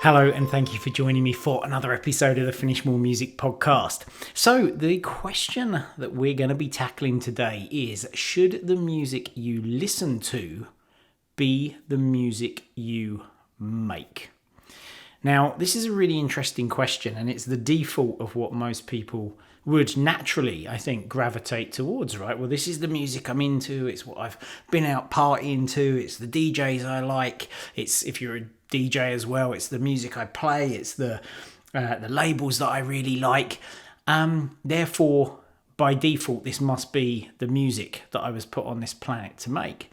Hello, and thank you for joining me for another episode of the Finish More Music podcast. So, the question that we're going to be tackling today is, should the music you listen to be the music you make? Now, this is a really interesting question, and it's the default of what most people would naturally, I think, gravitate towards, right? Well, this is the music I'm into, it's what I've been out partying to, it's the DJs I like, it's, if you're a DJ as well, it's the music I play, it's the labels that I really like. Therefore, by default, this must be the music that I was put on this planet to make.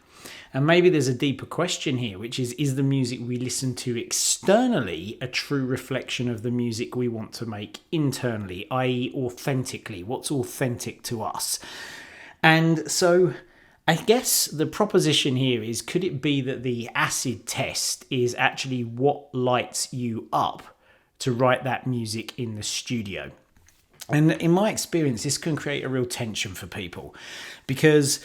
And maybe there's a deeper question here, which is the music we listen to externally a true reflection of the music we want to make internally, i.e. authentically? What's authentic to us? And so I guess the proposition here is, could it be that the acid test is actually what lights you up to write that music in the studio? And in my experience, this can create a real tension for people, because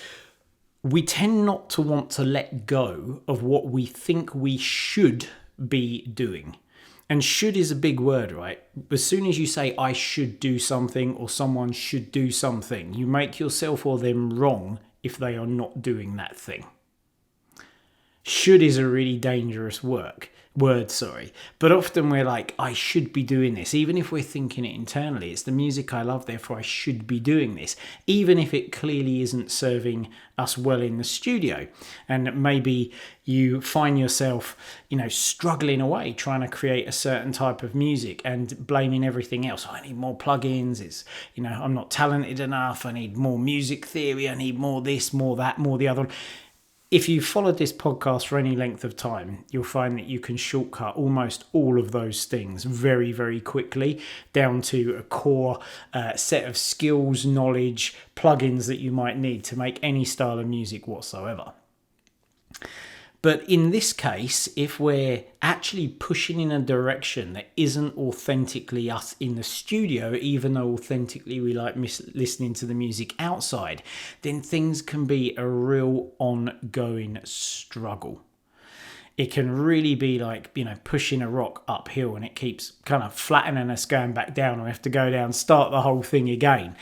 we tend not to want to let go of what we think we should be doing. And should is a big word, right? As soon as you say, I should do something, or someone should do something, you make yourself or them wrong if they are not doing that thing. Should is a really dangerous word, but often we're like, I should be doing this, even if we're thinking it internally. It's the music I love, therefore I should be doing this, even if it clearly isn't serving us well in the studio. And maybe you find yourself, struggling away trying to create a certain type of music and blaming everything else. I need more plugins, I'm not talented enough, I need more music theory, I need more this, more that, more the other. If you've followed this podcast for any length of time, you'll find that you can shortcut almost all of those things very, very quickly down to a core set of skills, knowledge, plugins that you might need to make any style of music whatsoever. But in this case, if we're actually pushing in a direction that isn't authentically us in the studio, even though authentically we like listening to the music outside, then things can be a real ongoing struggle. It can really be like, pushing a rock uphill and it keeps kind of flattening us going back down, and we have to go down, start the whole thing again.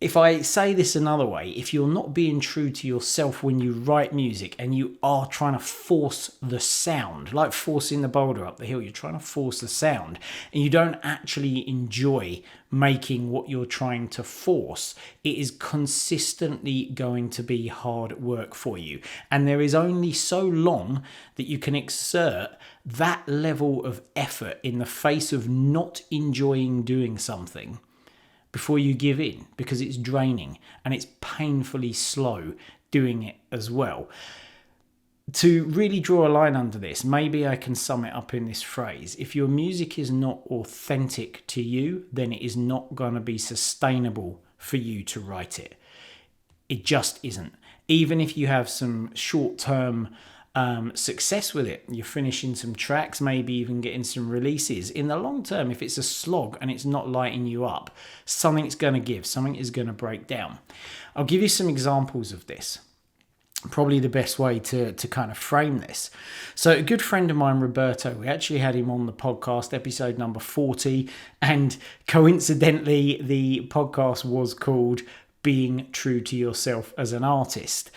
If I say this another way, if you're not being true to yourself when you write music and you are trying to force the sound, like forcing the boulder up the hill, you're trying to force the sound and you don't actually enjoy making what you're trying to force, it is consistently going to be hard work for you. And there is only so long that you can exert that level of effort in the face of not enjoying doing something before you give in, because it's draining and it's painfully slow doing it as well. To really draw a line under this, maybe I can sum it up in this phrase: if your music is not authentic to you, then it is not going to be sustainable for you to write it. It just isn't. Even if you have some short-term success with it, you're finishing some tracks, maybe even getting some releases, in the long term, if it's a slog and it's not lighting you up, something's going to give, something is going to break down. I'll give you some examples of this. Probably the best way to kind of frame this. So a good friend of mine, Roberto, we actually had him on the podcast, episode number 40, and coincidentally the podcast was called Being True to Yourself as an Artist.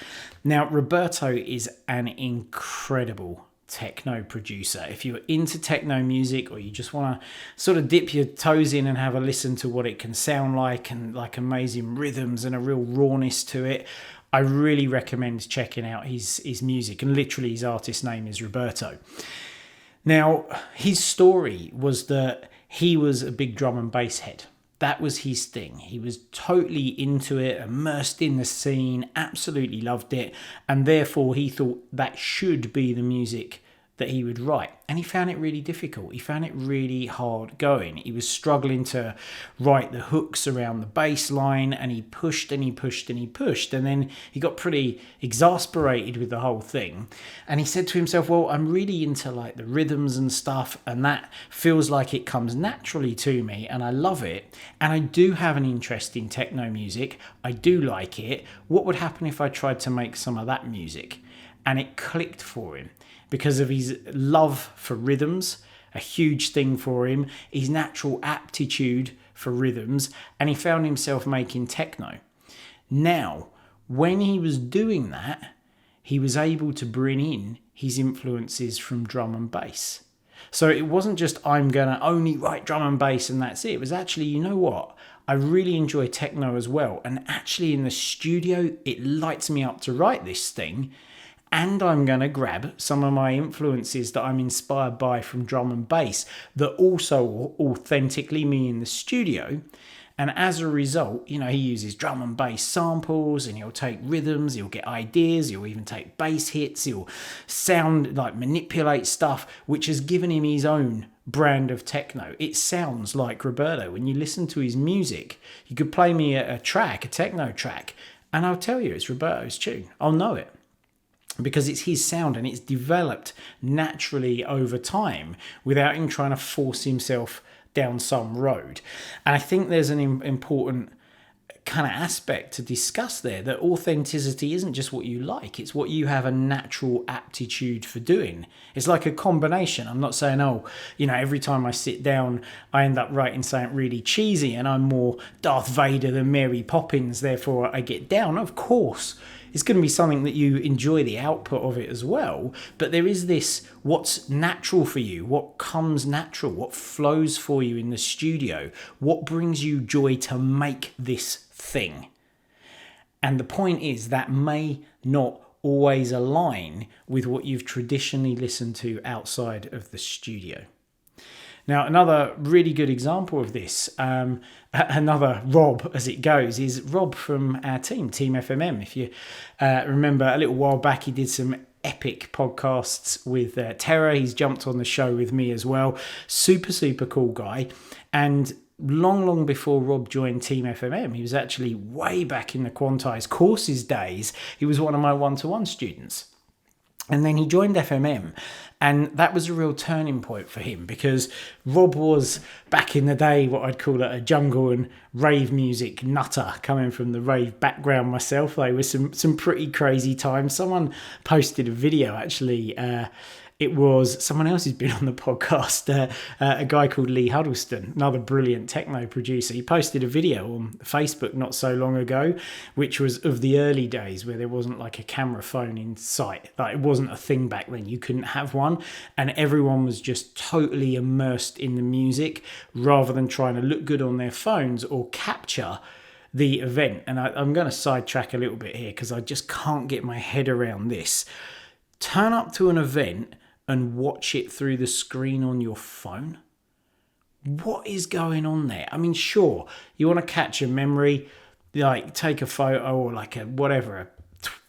Now, Roberto is an incredible techno producer. If you're into techno music, or you just want to sort of dip your toes in and have a listen to what it can sound like, and like amazing rhythms and a real rawness to it, I really recommend checking out his music. And literally his artist name is Roberto. Now, his story was that he was a big drum and bass head. That was his thing. He was totally into it, immersed in the scene, absolutely loved it, and therefore he thought that should be the music that he would write. And he found it really difficult. He found it really hard going. He was struggling to write the hooks around the bass line, and he pushed and he pushed and he pushed. And then he got pretty exasperated with the whole thing. And he said to himself, well, I'm really into like the rhythms and stuff, and that feels like it comes naturally to me, and I love it. And I do have an interest in techno music. I do like it. What would happen if I tried to make some of that music? And it clicked for him because of his love for rhythms a huge thing for him, his natural aptitude for rhythms, and he found himself making techno. Now, when he was doing that, he was able to bring in his influences from drum and bass. So it wasn't just, I'm going to only write drum and bass and that's it. It was actually, you know what? I really enjoy techno as well. And actually in the studio, it lights me up to write this thing. And I'm going to grab some of my influences that I'm inspired by from drum and bass that also authentically me in the studio. And as a result, you know, he uses drum and bass samples, and he'll take rhythms, he'll get ideas, he'll even take bass hits, he'll sound like manipulate stuff, which has given him his own brand of techno. It sounds like Roberto. When you listen to his music, you could play me a techno track, and I'll tell you it's Roberto's tune. I'll know it, because it's his sound and it's developed naturally over time without him trying to force himself down some road. And I think there's an important kind of aspect to discuss there, that authenticity isn't just what you like, it's what you have a natural aptitude for doing. It's like a combination. I'm not saying, oh, you know, every time I sit down I end up writing something really cheesy and I'm more Darth Vader than Mary Poppins, therefore I get down. Of course it's going to be something that you enjoy the output of it as well, but there is this, what's natural for you, what comes natural, what flows for you in the studio, what brings you joy to make this thing. And the point is that may not always align with what you've traditionally listened to outside of the studio. Now, another really good example of this, another Rob as it goes, is Rob from our team, Team FMM. If you remember, a little while back, he did some epic podcasts with Terra. He's jumped on the show with me as well. Super, super cool guy. And long before Rob joined Team FMM, he was actually way back in the Quantize courses days. He was one of my one-to-one students. And then he joined FMM, and that was a real turning point for him, because Rob was, back in the day, what I'd call a jungle and rave music nutter, coming from the rave background myself. They were some pretty crazy times. Someone posted a video, actually, it was someone else who's been on the podcast, a guy called Lee Huddleston, another brilliant techno producer. He posted a video on Facebook not so long ago, which was of the early days where there wasn't like a camera phone in sight. Like, it wasn't a thing back then. You couldn't have one, and everyone was just totally immersed in the music rather than trying to look good on their phones or capture the event. And I'm going to sidetrack a little bit here because I just can't get my head around this. Turn up to an event and watch it through the screen on your phone? What is going on there? I mean, sure, you want to catch a memory, like take a photo or like a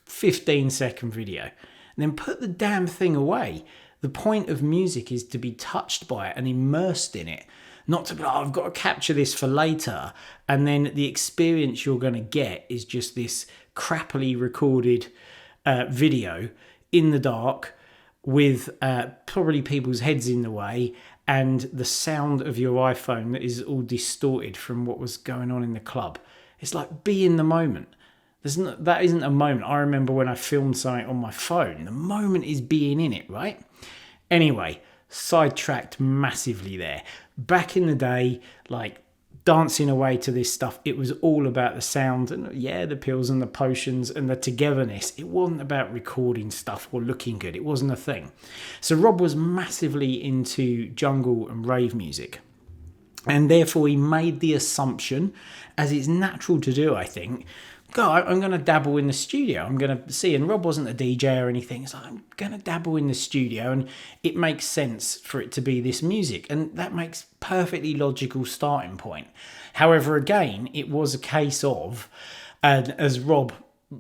15-second video, and then put the damn thing away. The point of music is to be touched by it and immersed in it, not to be, oh, I've got to capture this for later, and then the experience you're going to get is just this crappily recorded video in the dark, with probably people's heads in the way, and the sound of your iPhone that is all distorted from what was going on in the club. It's like, be in the moment. That isn't a moment. I remember when I filmed something on my phone. The moment is being in it, right? Anyway, sidetracked massively there. Back in the day, like, dancing away to this stuff, it was all about the sound and, yeah, the pills and the potions and the togetherness. It wasn't about recording stuff or looking good. It wasn't a thing. So Rob was massively into jungle and rave music, and therefore he made the assumption, as it's natural to do, I think, I'm going to dabble in the studio. I'm going to see, and Rob wasn't a DJ or anything, so I'm going to dabble in the studio, and it makes sense for it to be this music, and that makes perfectly logical starting point. However, again, it was a case of, as Rob,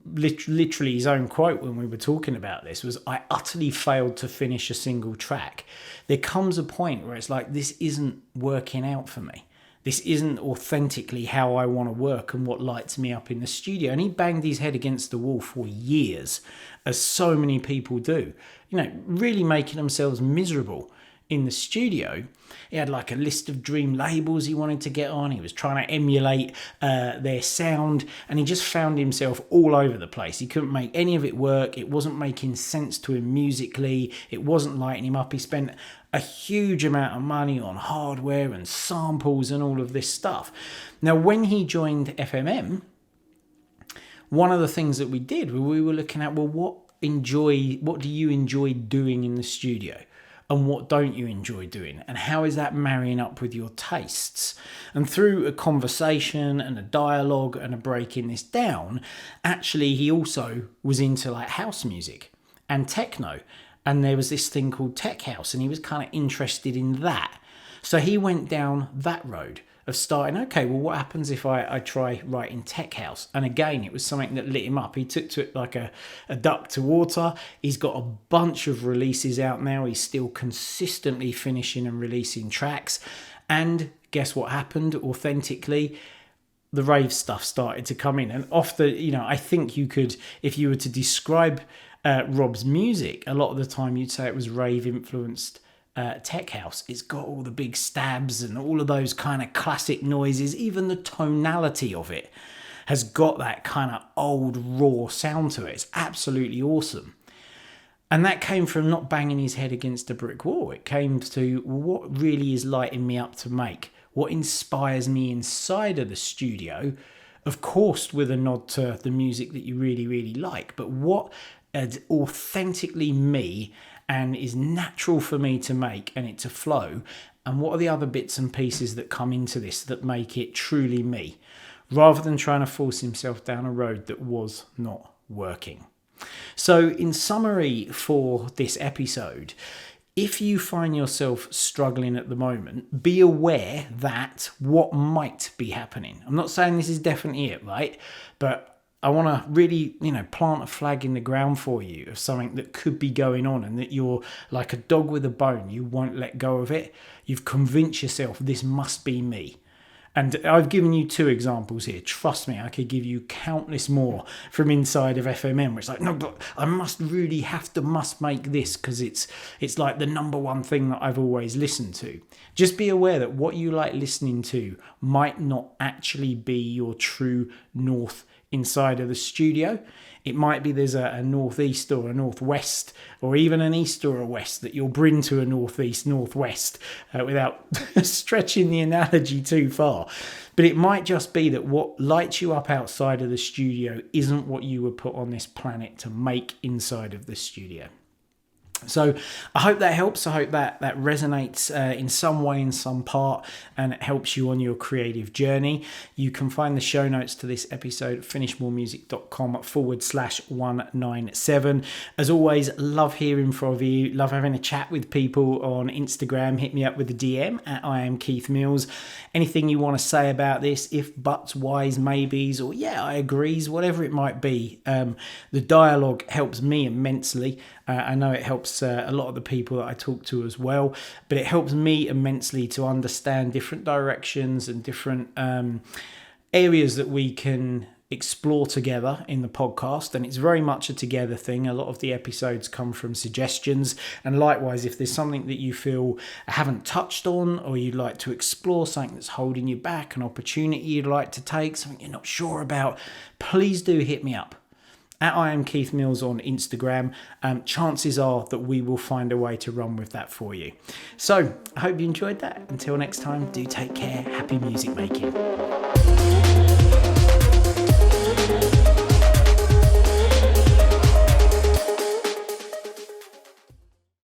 literally his own quote when we were talking about this was, I utterly failed to finish a single track. There comes a point where it's like, this isn't working out for me. This isn't authentically how I want to work and what lights me up in the studio. And he banged his head against the wall for years, as so many people do, you know, really making themselves miserable in the studio. He had like a list of dream labels he wanted to get on. He was trying to emulate their sound, and he just found himself all over the place. He couldn't make any of it work. It wasn't making sense to him musically. It wasn't lighting him up. He spent a huge amount of money on hardware and samples and all of this stuff. Now, when he joined FMM, one of the things that we did, we were looking at, well, what do you enjoy doing in the studio? And what don't you enjoy doing? And how is that marrying up with your tastes? And through a conversation and a dialogue and a breaking this down, actually he also was into like house music and techno. And there was this thing called tech house, and he was kind of interested in that. So he went down that road of starting, okay, well, what happens if I try writing tech house? And again, it was something that lit him up. He took to it like a duck to water. He's got a bunch of releases out now. He's still consistently finishing and releasing tracks. And guess what happened? Authentically, the rave stuff started to come in. And I think you could, if you were to describe Rob's music, a lot of the time you'd say it was rave influenced tech house. It's got all the big stabs and all of those kind of classic noises. Even the tonality of it has got that kind of old raw sound to it. It's absolutely awesome. And that came from not banging his head against a brick wall. It came to what really is lighting me up to make, what inspires me inside of the studio, of course with a nod to the music that you really, really like, but what is authentically me and is natural for me to make and it to flow, and what are the other bits and pieces that come into this that make it truly me, rather than trying to force himself down a road that was not working. So in summary for this episode, if you find yourself struggling at the moment, be aware that what might be happening. I'm not saying this is definitely it, right? But I want to really, plant a flag in the ground for you of something that could be going on, and that you're like a dog with a bone. You won't let go of it. You've convinced yourself this must be me. And I've given you 2 examples here. Trust me, I could give you countless more from inside of FMM, where it's like, no, but I must make this because it's like the number one thing that I've always listened to. Just be aware that what you like listening to might not actually be your true north inside of the studio. It might be there's a northeast or a northwest, or even an east or a west that you'll bring to a northeast, northwest, without stretching the analogy too far. But it might just be that what lights you up outside of the studio isn't what you were put on this planet to make inside of the studio. So I hope that helps. I hope that resonates in some way, in some part, and it helps you on your creative journey. You can find the show notes to this episode at finishmoremusic.com/197. As always, love hearing from you. Love having a chat with people on Instagram. Hit me up with a DM at I am Keith Mills. Anything you want to say about this, if buts, whys, maybes, or yeah, I agrees, whatever it might be. The dialogue helps me immensely. I know it helps a lot of the people that I talk to as well, but it helps me immensely to understand different directions and different areas that we can explore together in the podcast. And it's very much a together thing. A lot of the episodes come from suggestions, and likewise, if there's something that you feel I haven't touched on, or you'd like to explore, something that's holding you back, an opportunity you'd like to take, something you're not sure about, please do hit me up at I am Keith Mills on Instagram. Chances are that we will find a way to run with that for you. So I hope you enjoyed that. Until next time, do take care. Happy music making.